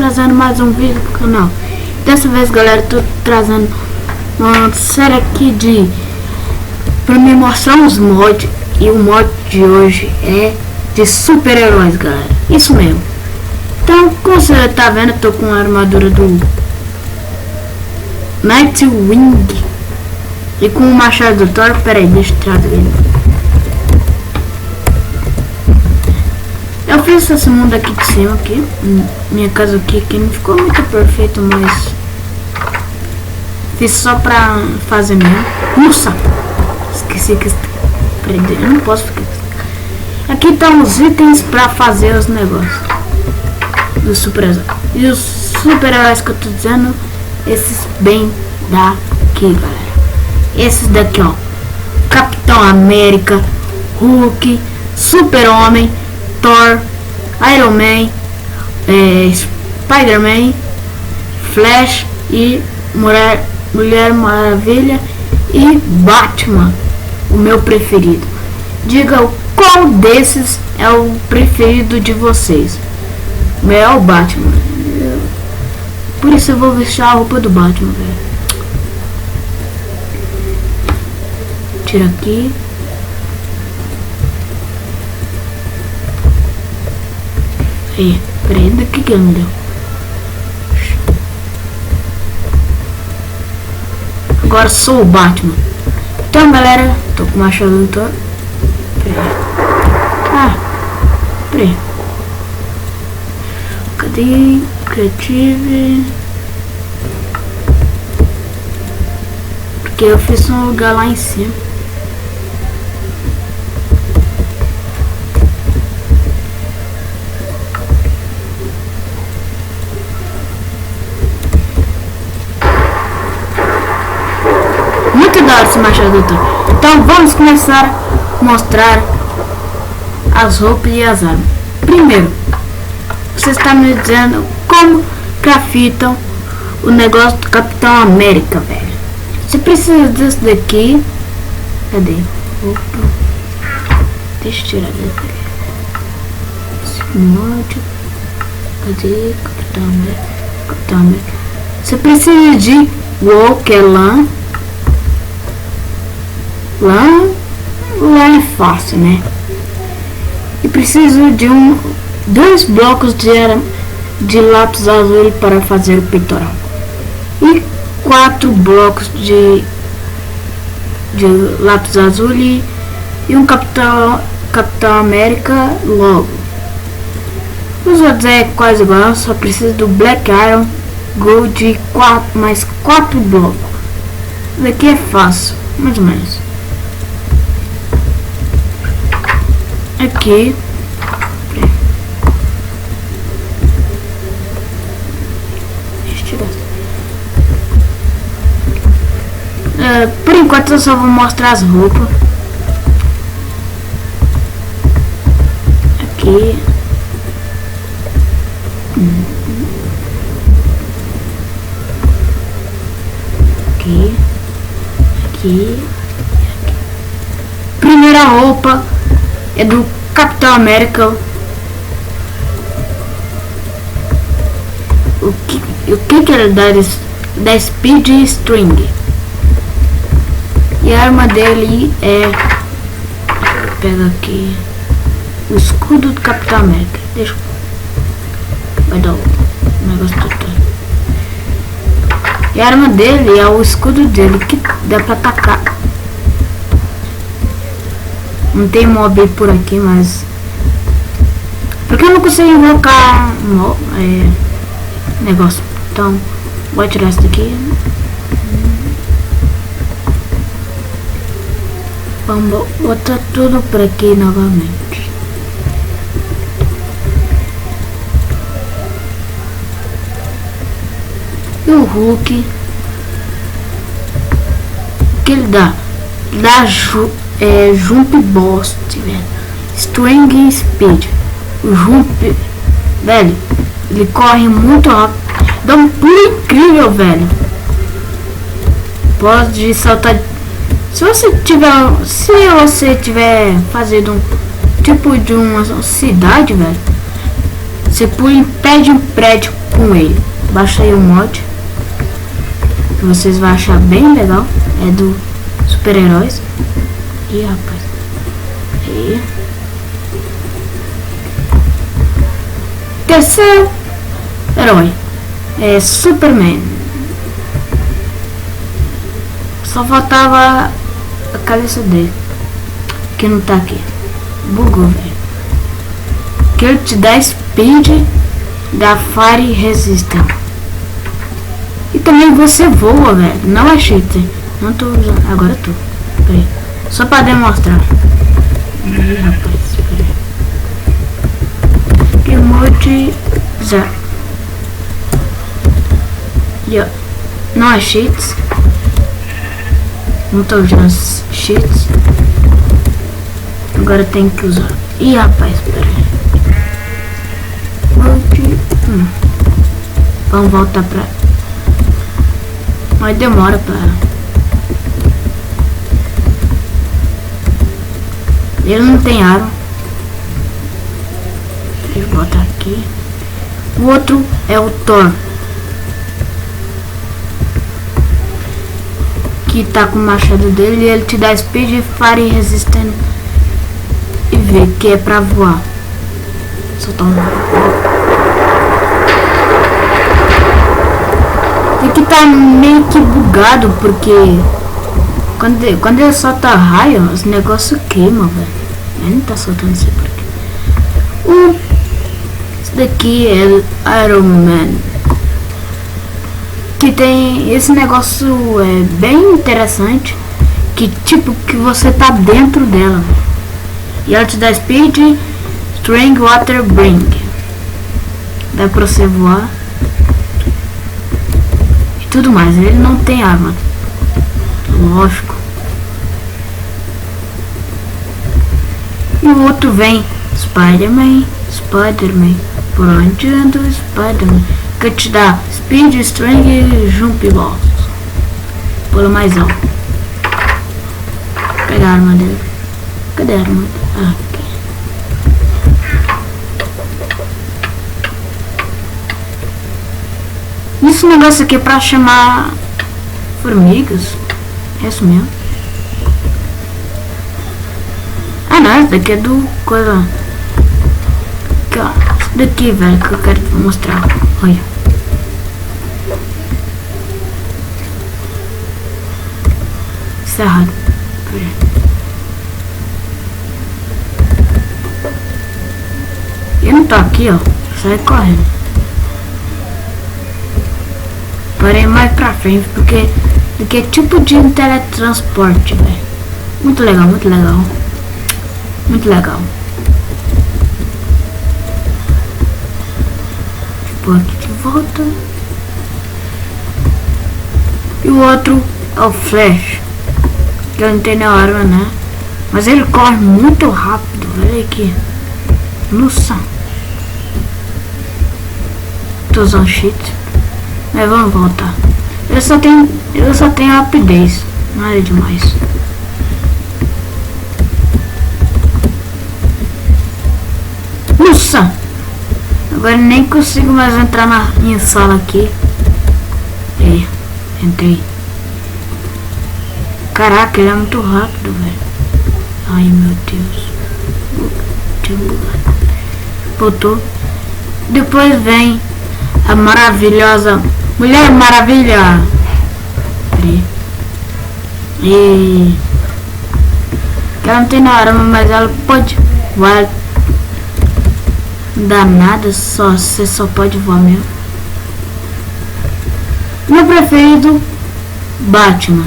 trazendo mais um vídeo pro canal. Dessa vez, galera, tô trazendo uma série aqui pra me mostrar os mods. E o mod de hoje é de super-heróis, galera. Isso mesmo. Então, como você tá vendo, eu tô com a armadura do Nightwing e com o machado do Thor. Pera aí, deixa eu trazer ele. Eu fiz esse mundo aqui de cima, aqui minha casa aqui, que não ficou muito perfeito, mas fiz só pra fazer mesmo. Nossa, esqueci que prender, eu não posso ficar. Aqui estão os itens pra fazer os negócios dos super-heróis. E os super-heróis que eu tô dizendo, esses bem daqui, galera. Esses daqui, ó: Capitão América, Hulk, Super-Homem, Thor, Iron Man, Spider-Man, Flash e Mulher Maravilha e Batman, o meu preferido. Diga qual desses é o preferido de vocês. O meu é o Batman. Por isso eu vou vestir a roupa do Batman, velho. Tira aqui. Aí, peraí, daqui que não deu. Agora sou o Batman. Então, galera, tô com o machado do Thor. Peraí. Cadê? Creative. Porque eu fiz um lugar lá em cima. Muito da hora esse machado do Thor. Então vamos começar a mostrar as roupas e as armas. Primeiro, você está me dizendo como craftam o negócio do Capitão América, velho. Você precisa disso daqui. Cadê? Opa. Deixa eu tirar daqui. Esse mod. Cadê? Capitão América. Você precisa de wool, que é lã. Lã é fácil, né? E preciso de dois blocos de lápis azul para fazer o peitoral. E 4 blocos de lápis azul e um Capitão América logo. Os outros é quase igual, só preciso do Black Iron Gold e mais 4 blocos. Daqui é fácil, mais ou menos. Aqui por enquanto eu só vou mostrar as roupas. Aqui aqui. Primeira roupa é do Capitão América. O que ele dá? Da Speed String. E a arma dele é... Pega aqui o escudo do Capitão América. Deixa eu... Vai dar o negócio do Thor. E a arma dele é o escudo dele, que dá pra atacar. Não tem mob por aqui, mas... Porque eu não consigo invocar negócio. Então, vou tirar isso daqui. Vamos botar tudo por aqui novamente. E o Hulk, que ele dá? Jump Boost, velho. String Speed. O Jump, velho, ele corre muito rápido. Dá um pulo incrível, velho. Pode saltar. Se você tiver fazendo um tipo de uma cidade, velho, Você pula em pé de um prédio com ele. Baixa aí o mod, que vocês vão achar bem legal. É do super-heróis. Ih, rapaz. E terceiro herói é Superman. Só faltava a cabeça dele, que não tá aqui. Bugou, velho. Que ele te dá speed da Fire Resistance. E também você voa, velho. Não é cheater. Não tô usando. Agora eu tô. Peraí. Só pra demonstrar. Ih, rapaz. Peraí. Emoji 0. Não é cheats. Não tô usando cheats. Agora tem que usar. Ih, rapaz, peraí. Vamos voltar pra... Mas demora pra... Ele não tem arma. Deixa eu botar aqui. O outro é o Thor, que tá com o machado dele e ele te dá speed, fire resistance e V, que é pra voar. Soltar um... Aqui tá meio que bugado, porque quando ele solta raio, os negócios queimam, velho. Ele não tá soltando isso porque... Esse daqui é Iron Man, que tem esse negócio bem interessante, que tipo que você tá dentro dela, e ela te dá speed, strength, water, bring. Dá pra você voar e tudo mais. Ele não tem arma, lógico. E o outro vem Spider-Man. Por onde anda o Spider-Man? Que te dá speed, strength e jump balls. Pula mais alto. Pegar a arma dele. Cadê a arma dele? Ah, aqui. Esse negócio aqui é pra chamar formigas. É isso mesmo. Ah não, esse daqui é do coisa. Aqui, ó. Esse daqui, velho, que eu quero te mostrar. Olha. Isso é errado. Peraí. Eu não tô aqui, ó. Sai correndo. Parei mais pra frente, porque é tipo de teletransporte, velho. Muito legal, muito legal. Muito legal. Vou aqui de volta. E o outro é o Flash, que eu não tenho na hora, né? Mas ele corre muito rápido. Olha aqui. Nossa. Tô usando cheat. Mas vamos voltar. Eu só tenho rapidez. Nada demais. Nossa! Agora nem consigo mais entrar na minha sala aqui. Entrei. Caraca, ele é muito rápido, velho. Ai, meu Deus. Voltou. Depois vem a maravilhosa Mulher Maravilha. E ela não tem na arma, mas ela pode voar. Não dá nada, você só pode voar mesmo. Meu preferido, Batman.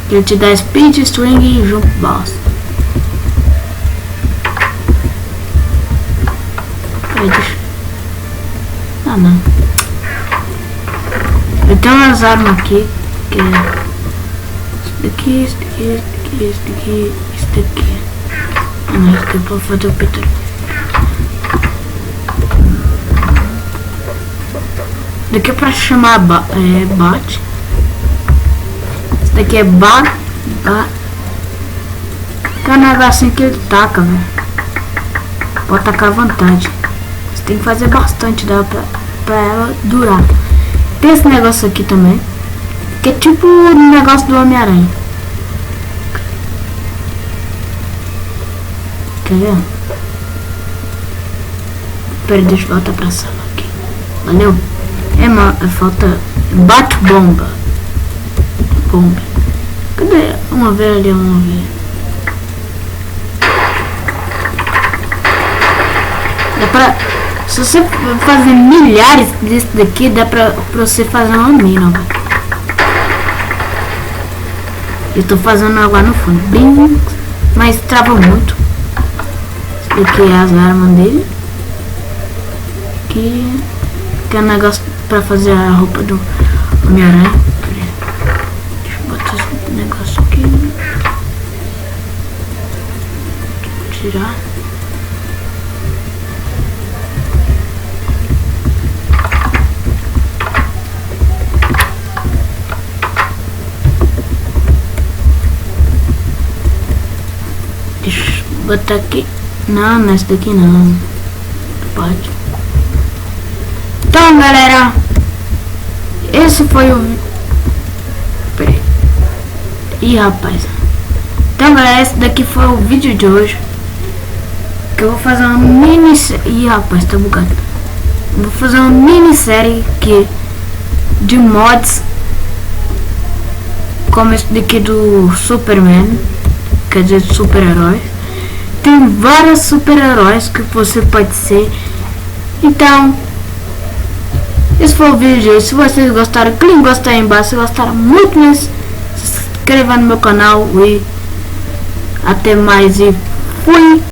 Ele te dá speed, string e jump balls. Ah não. Eu tenho umas armas aqui, que é esse daqui. Ah não, isso aqui é pra fazer o Peter. Daqui é pra chamar bot. Esse daqui é que é um negocinho que ele taca, velho. pode tacar à vontade. Você tem que fazer bastante dela pra ela durar. Tem esse negócio aqui também, que é tipo o negócio do Homem-Aranha. Quer ver? Pera, deixa eu voltar pra sala aqui. Valeu? Falta bate-bomba. Bomba. Cadê? Vamos ver ali, vamos ver. Dá pra... Se você fazer milhares desse daqui, dá pra você fazer uma mina, velho. Eu tô fazendo agora no fundo. Bem... Mas trava muito. Esse daqui é as armas dele. Aqui... Que é um negócio pra fazer a roupa do Homem-Aranha. Deixa eu botar esse negócio aqui. Vou tirar. Deixa eu botar aqui. Não, nessa daqui não. Pode. Então, galera, esse foi o... Peraí. Ih, rapaz. Então, galera, esse daqui foi o vídeo de hoje. Que eu vou fazer uma minissérie. Ih, rapaz, tá bugado. Eu vou fazer uma minissérie que... de mods. Como esse daqui do Superman. Quer dizer, super-heróis. Tem vários super-heróis que você pode ser. Então... esse foi o vídeo de hoje. Se vocês gostaram, clique em gostar aí embaixo. Se gostaram muito, se inscreva no meu canal. E até mais e fui!